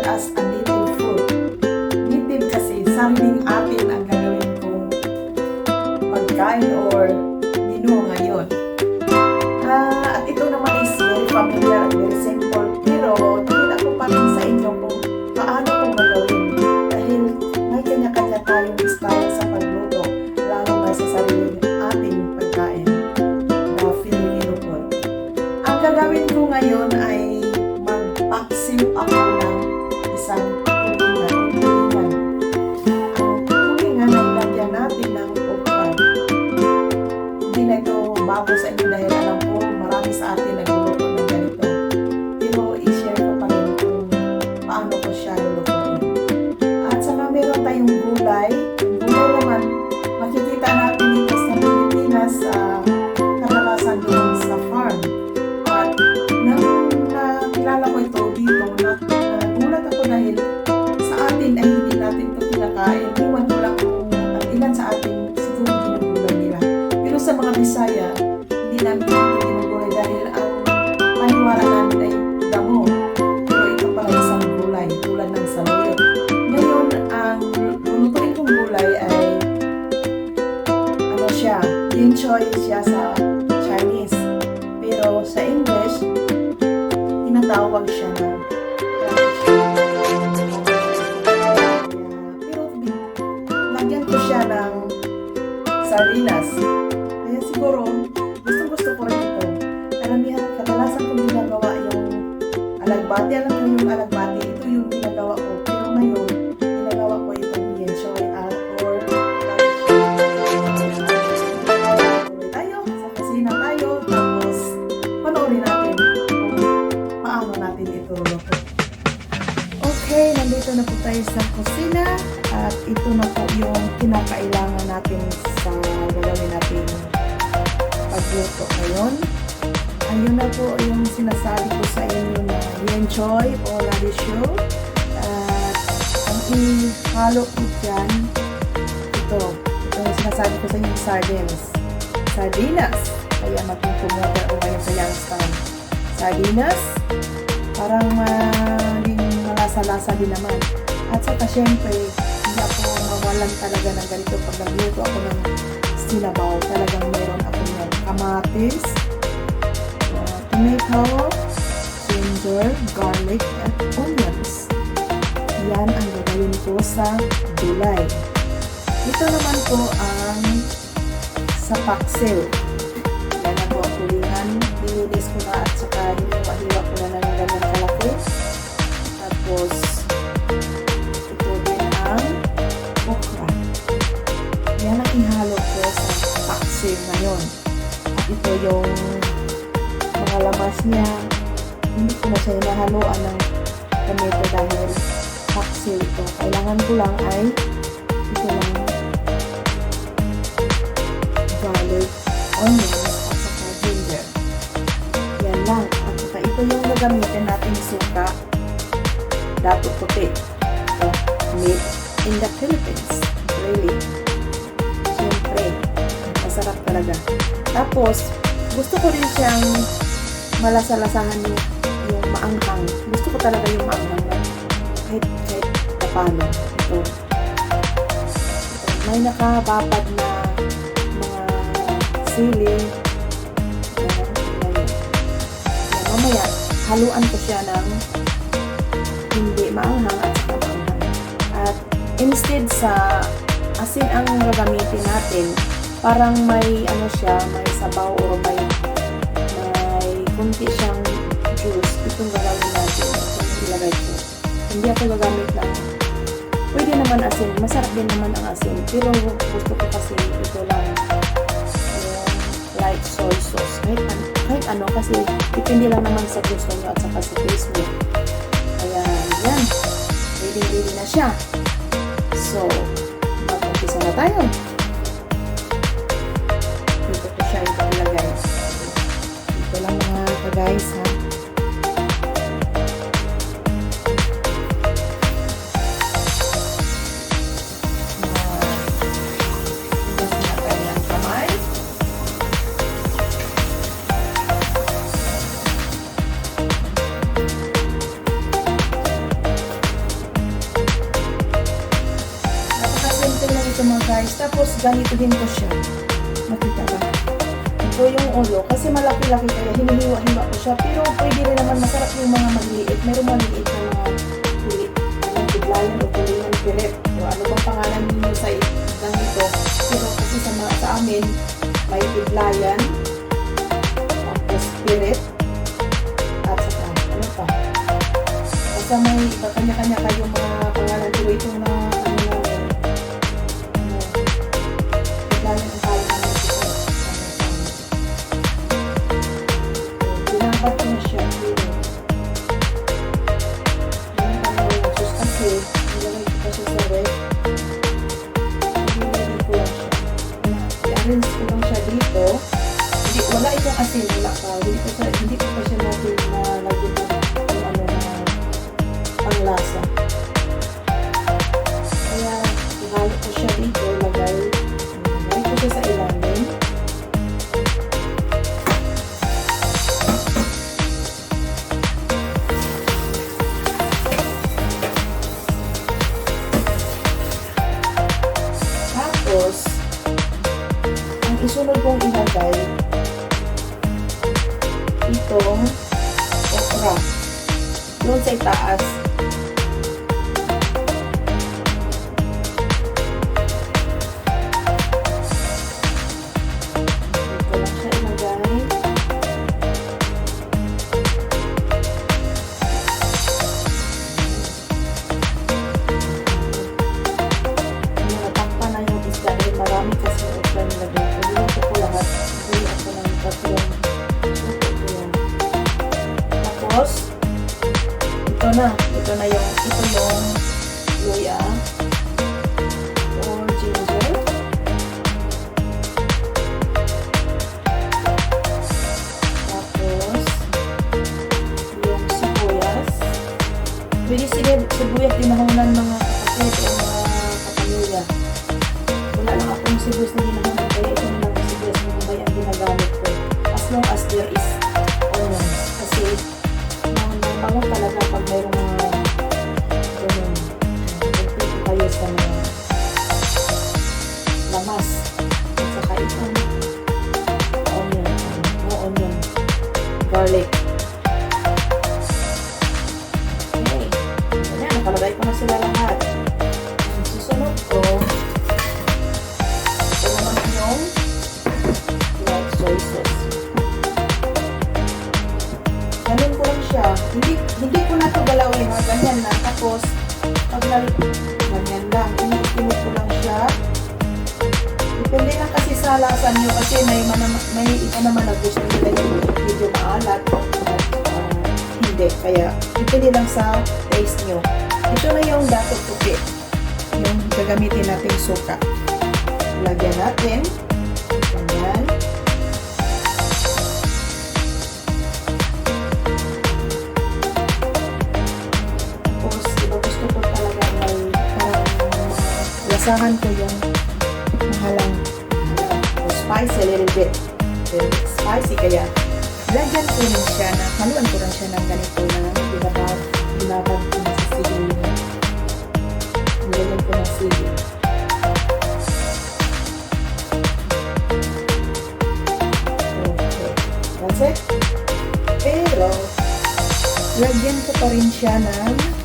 as a native food. Native kasi sariling atin ang gagawin kong pagkain or menu ngayon. At ito naman is very familiar at very simple, pero nakita ko pa rin sa inyo kung paano ko gagawin dahil may kanya-kanya tayong style sa pagluto, lalo na sa sariling ating pagkain na Filipino food. Ang gagawin ko ngayon ay magpaksiw ako ng isang tulingan. Ang tulingan ay lagyan natin ng okra. Hindi na ito bago sa inyo dahil alam ko marami sa atin nagluluto ng ganito. Pero i-share ko pa rin kung paano ko siya lulutuin. At saka meron tayong gulay. Gulay naman, makikita natin dito sa Pilipinas kadalasan doon sa farm. At nang nakilala ko ito dito, nagulat ako dahil sa atin ay hindi natin ito kinakain. Iwan ko lang kung ilan sa atin siguro ginugulay nila. Pero sa mga Bisaya, hindi namin ito ginugulay dahil ang paniwala namin ay damo. Pero ito pala isang gulay, tulad ng saluyot. Ngayon, ang lulutuin kong gulay ay ano siya, yin choy siya sa Chinese. Pero sa English, tinatawag siya na pero lagyan ko siya ng sardinas. Kaya siguro, gusto ko rin ito. Karamihan, kadalasan kong ginagawa yung alagbati. Alam niyo yung alagbati, ito yung ginagawa ko. Pero ngayon, ginagawa ko itong yen choy or tayo, sa kusina tayo, tapos panoorin natin kung paano natin ito luluto. Okay, nandito na po tayo sa kusina at ito na po yung kinakailangan natin sa gagawin natin pagluto ngayon. Ayun na po yung sinasabi ko sa inyo na yen choy o radisyo. At ang ihalo ko dyan, ito yung sinasabi ko sa inyo, sardinas. Kaya magpupunta o ngayon sa Youngstown. Sardinas, parang malasa-lasa din naman. At saka syempre, hindi ako mawalan talaga ng ganito pag nagluto ako ng sinabaw. Talagang meron ako ng kamatis, tomato, ginger, garlic, at onions. Yan ang gagawin ko sa gulay. Ito naman po ang sa paksiw. Yan na po ang tulingan. Dinilis ko na at saka hiniwa ko na ng ganyan kalaki. Tapos, ito din ang okra. Yan ang ihalo ko sa paksiw ngayon. At ito yung mga lamas niya. Hindi ko na siya hinahaluan ng tomato dahil paksiw ito. Kailangan ko lang ay ito lang garlic, onions, at saka ginger. Yan lang. At saka ito yung gagamitin nating suka. Dato puti. So, made in the Philippines. Really. Siyempre, masarap talaga. Tapos, gusto ko rin siyang malasa-lasahan yung maanghang. Gusto ko talaga yung maanghang na kahit paano. Ito. May nakababad na mga sili. Mamaya, haluan ko siya ng hindi maanghang at saka maanghang. At instead sa asin ang gagamitin natin, parang may ano siya, may sabaw o may kunti siyang juice. Itong gagawin natin. Itong ilagay ko. Hindi ako gagamit ng pwede naman asin. Masarap din naman ang asin. Pero gusto ko kasi ito lang light soy sauce. Kahit ano kasi depende lang naman sa gusto nyo at saka sa taste nyo. Kaya yan. Ready na siya. So, mag-umpisa na tayo. Dito ko siya ilagay. Ito lang mga guys ha. Ganituhin ko siya. Makita ba? Ito yung ulo. Kasi malaki-laki kaya hinihiwa-hiwa ko siya. Pero pwede rin naman masarap yung mga maliliit. Meron maliliit na mga pilit. Yung piglayan o pulingan pilit. O ano bang pangalan ninyo sa ganito? Pero kasi sa amin, may piglayan. Tapos pilit. At saka, ano pa? Basta may kanya-kanya kayong mga pangalan. Pero itong na, piglayan ang tawag namin ito. Binabad ko na siya. Ganyan pa naman yung sus kasi nilagay ko pa siya sa ref. Nilagay ko lang siya. I-arrange ko lang siya dito. Wala itong asin. Wala pa. Hindi ko pa siya natin na lagyan yung ano na panglasa. Kaya ihalo ko siya dito. Lagay ko siya sa ilalim. Tapos, ang isunod kong ilagay, itong okra. Doon sa itaas. Dito lang siya ilagay. Natakpan na yung isda dahil marami kasi yung okra nilagay. Pagluto ko lahat. Hindi ako ng tatlong suko ko yan. Tapos, ito yung luya or ginger. Tapos, yung sibuyas. Pwede sibuyas dinahunan mga kapatid o mga kapamilya. Wala lang akong sibuyas na dinahunan kaya ito na lang sibuyas na may ang ginagamit ko. As long as there is onions. Kasi, bango talaga pag mayroong mga ganun. Pagpito kayo sa mga lamas. At saka itong onion. Garlic. Okay. Ayan, nakalagay ko na sila lahat. Ang susunod ko, ito naman yung white soy sauce. Ganun ko lang siya. Hindi ko na ito galawin. Ganyan na. Tapos, pag ganyan lang. Init ko lang siya. Depende lang kasi sa lasa nyo. Kasi may iba naman na gusto nila yung medyo maalat. At hindi. Kaya, depende lang sa taste nyo. Ito na yung dato puti. Yung gagamitin natin suka. Lagyan natin. Ganyan. Lasahan ko yung mahalang spicy a little bit spicy kaya lagyan ko rin siya na haluan ko rin siya ng ganito na binabad ko na sa sili nilagyan ko ng sili okay that's it pero lagyan ko pa rin siya ng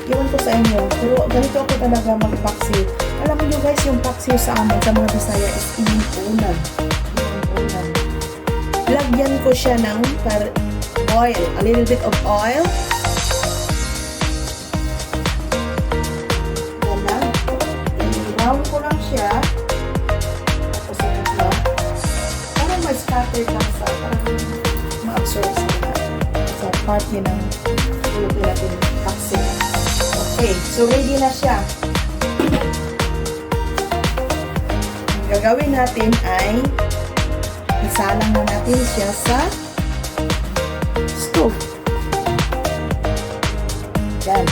iwan ko sa inyo. Pero ganito ako talaga mag-paksiw. Alam niyo guys, yung paksiw sa amin, sa mga Bisaya is inuunan. Lagyan ko siya ng oil. A little bit of oil. Yan lang. I-brown ko lang siya. Tapos ito na. Parang may scatter lang parang ma-absorb sa part niya ng ulutin natin paksiw. Okay, so ready na siya. Ang gagawin natin ay isalang na natin siya sa stove. Yan.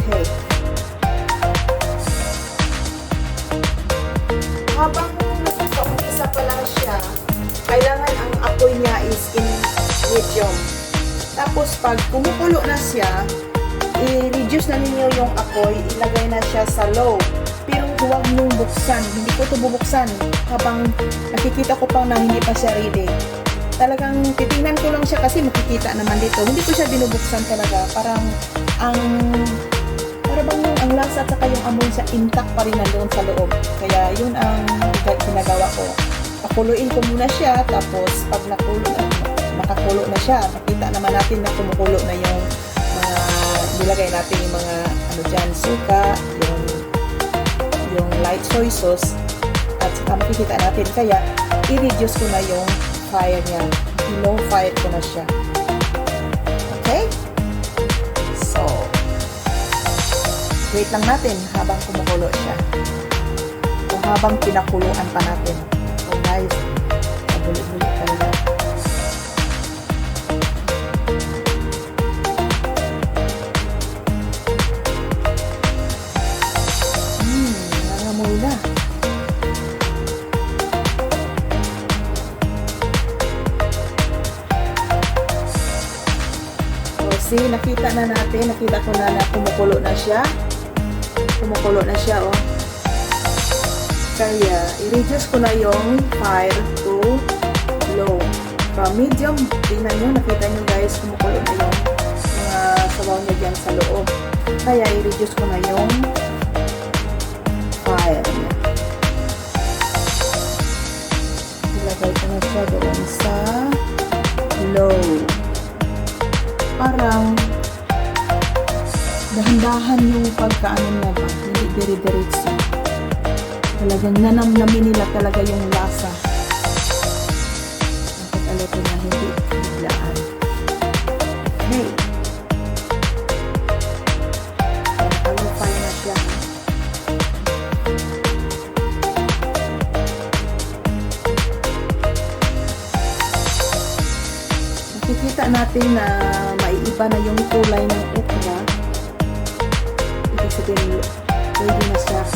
Okay. Habang nasa pa lang siya, kailangan ang apoy niya is in medium. kumukulo na siya, i-reduce na ninyo yung apoy, ilagay na siya sa low. Pero huwag niyong buksan. Hindi ko ito bubuksan habang nakikita ko pa na hindi pa siya ready. Talagang titingnan ko lang siya kasi makikita naman dito. Hindi ko siya binubuksan talaga. Para bang ang lasa at saka yung amoy siya intact pa rin nandoon sa loob. Kaya yun ang ginagawa ko. Pakuluin ko muna siya, tapos pag makakulo na siya, makita naman natin na kumukulo na yung mga nilagay natin yung mga ano dyan, suka, yung light soy sauce, at saka makikita natin. Kaya i-reduce ko na yung fire niya. I-low fire ko na siya. Okay? So, wait lang natin habang kumukulo siya. O habang pinakuluan pa natin. So guys, pabulit-bulit talaga. Nangangamoy na. So see, nakita na natin. Nakita ko na kumukulo na siya. Kumukulo na siya, oh. Kaya, i-reduce ko na yung fire to low. From medium, tingnan nyo, nakita nyo guys, kumukulo na yung mga sabaw niya dyan sa loob. Kaya, i-reduce ko na yung fire niya. Ilagay ko na siya doon sa low. Parang dahan-dahan yung pagkaano niya ba, hindi dire-diretso. Talagang nanamnamin nila talaga yung lasa. Nakakaloto na hindi biglaan. Okay. Nakalufay na siya. Nakikita natin na maiiba na yung kulay ng okra. Ibig sabihin, pwede na siya.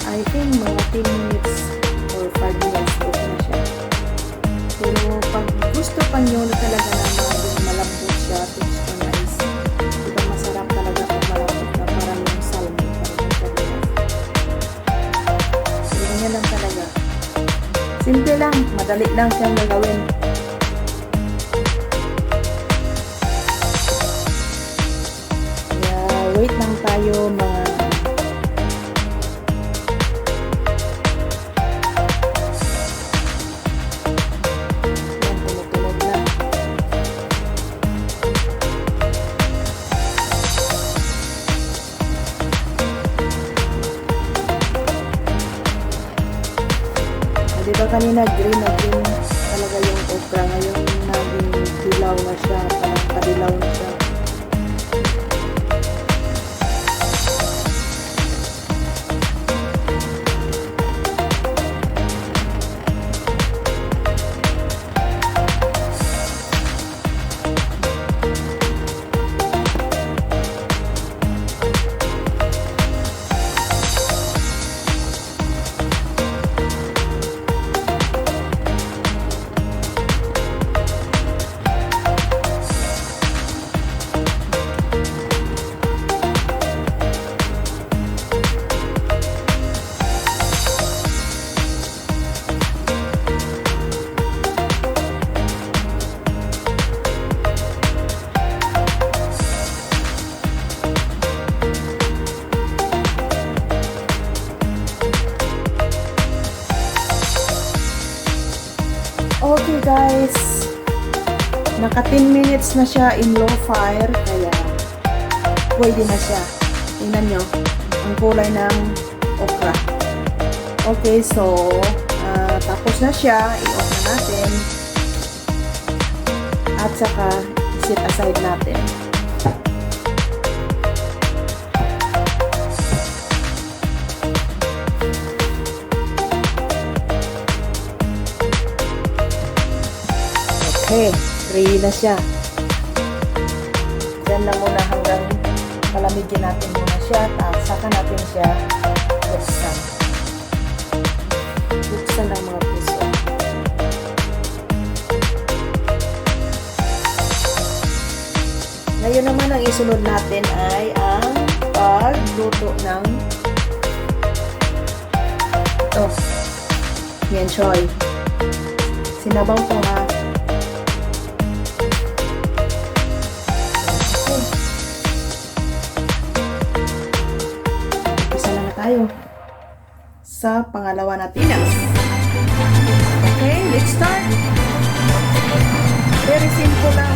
I think mga 10 minutes or 5 minutes okay na siya. Pero pag gusto pa nyo na talaga na malambot siya, gusto na is diba masarap talaga kung malambot na parang yung salmon, parang yung sarili. So ganyan lang talaga. Simple lang, madali lang siyang gagawin. Kaya wait lang tayo mga diba kanina green na green talaga yung okra, ngayon naging dilaw na siya, parang padilaw na siya. Okay guys, naka 10 minutes na siya in low fire, kaya pwede na siya. Tingnan nyo ang kulay ng okra. Okay, so tapos na siya, i-off na natin at saka i-set aside natin. Okay, ready na siya. Diyan na muna hanggang palamigin natin muna siya. Saka natin siya buksan. Buksan ang mga puso. Ngayon naman ang isunod natin ay ang pagluto ng ito. Yan, choy. Sinabaw to ha. Umpisa na tayo sa pangalawa natin. Okay, let's start. Very simple lang.